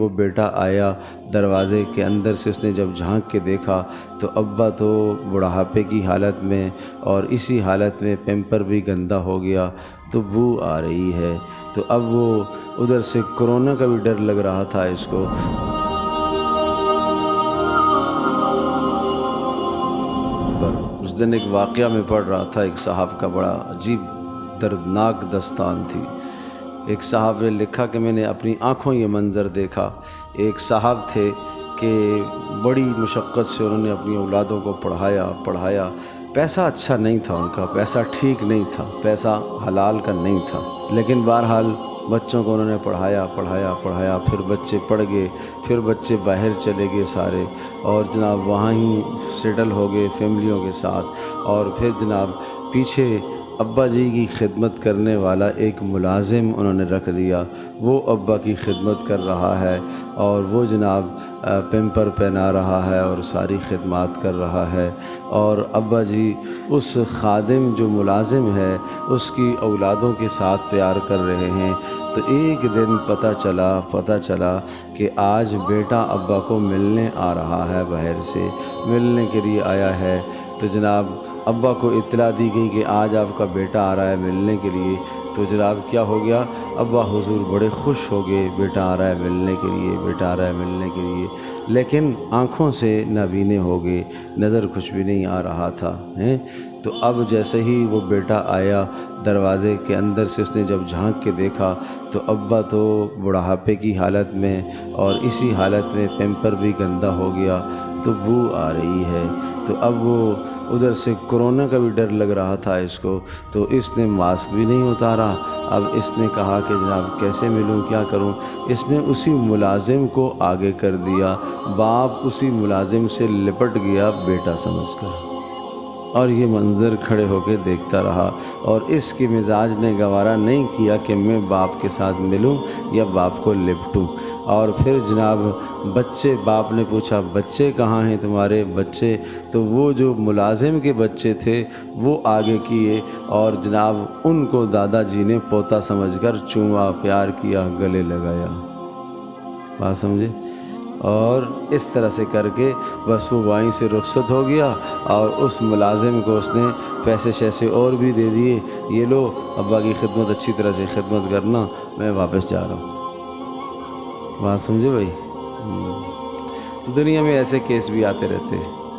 وہ بیٹا آیا دروازے کے اندر سے، اس نے جب جھانک کے دیکھا تو ابا تو بڑھاپے کی حالت میں اور اسی حالت میں پیمپر بھی گندا ہو گیا، تو بو آ رہی ہے۔ تو اب وہ ادھر سے کرونا کا بھی ڈر لگ رہا تھا اس کو۔ اس دن ایک واقعہ میں پڑھ رہا تھا، ایک صاحب کا بڑا عجیب دردناک داستان تھی۔ ایک صاحب نے لکھا کہ میں نے اپنی آنکھوں یہ منظر دیکھا۔ ایک صاحب تھے کہ بڑی مشقت سے انہوں نے اپنی اولادوں کو پڑھایا۔ پیسہ اچھا نہیں تھا، ان کا پیسہ ٹھیک نہیں تھا، پیسہ حلال کا نہیں تھا، لیکن بہرحال بچوں کو انہوں نے پڑھایا، پھر بچے پڑھ گئے، پھر بچے باہر چلے گئے سارے، اور جناب وہاں ہی سیٹل ہو گئے فیملیوں کے ساتھ۔ اور پھر جناب پیچھے ابا جی کی خدمت کرنے والا ایک ملازم انہوں نے رکھ دیا، وہ ابا کی خدمت کر رہا ہے، اور وہ جناب پیمپر پہنا رہا ہے اور ساری خدمات کر رہا ہے، اور ابا جی اس خادم جو ملازم ہے اس کی اولادوں کے ساتھ پیار کر رہے ہیں۔ تو ایک دن پتہ چلا کہ آج بیٹا ابا کو ملنے آ رہا ہے، باہر سے ملنے کے لیے آیا ہے۔ تو جناب ابا کو اطلاع دی گئی کہ آج آپ کا بیٹا آ رہا ہے ملنے کے لیے۔ تو جناب کیا ہو گیا، ابا حضور بڑے خوش ہو گئے، بیٹا آ رہا ہے ملنے کے لیے، لیکن آنکھوں سے نابینے ہو گئے، نظر کچھ بھی نہیں آ رہا تھا۔ تو اب جیسے ہی وہ بیٹا آیا دروازے کے اندر سے، اس نے جب جھانک کے دیکھا تو ابا تو بڑھاپے کی حالت میں اور اسی حالت میں پیمپر بھی گندا ہو گیا، تو بو آ رہی ہے۔ تو اب وہ ادھر سے کرونا کا بھی ڈر لگ رہا تھا اس کو، تو اس نے ماسک بھی نہیں اتارا۔ اب اس نے کہا کہ جناب کیسے ملوں، کیا کروں؟ اس نے اسی ملازم کو آگے کر دیا، باپ اسی ملازم سے لپٹ گیا بیٹا سمجھ کر، اور یہ منظر کھڑے ہو کے دیکھتا رہا، اور اس کے مزاج نے گوارا نہیں کیا کہ میں باپ کے ساتھ ملوں یا باپ کو لپٹوں۔ اور پھر جناب باپ نے پوچھا بچے کہاں ہیں تمہارے بچے؟ تو وہ جو ملازم کے بچے تھے وہ آگے کیے، اور جناب ان کو دادا جی نے پوتا سمجھ کر چوما، پیار کیا، گلے لگایا۔ بات سمجھے؟ اور اس طرح سے کر کے بس وہ وہیں سے رخصت ہو گیا، اور اس ملازم کو اس نے پیسے اور بھی دے دیے، یہ لو ابا کی خدمت اچھی طرح سے خدمت کرنا، میں واپس جا رہا ہوں۔ بات سمجھے بھائی؟ تو دنیا میں ایسے کیس بھی آتے رہتے ہیں۔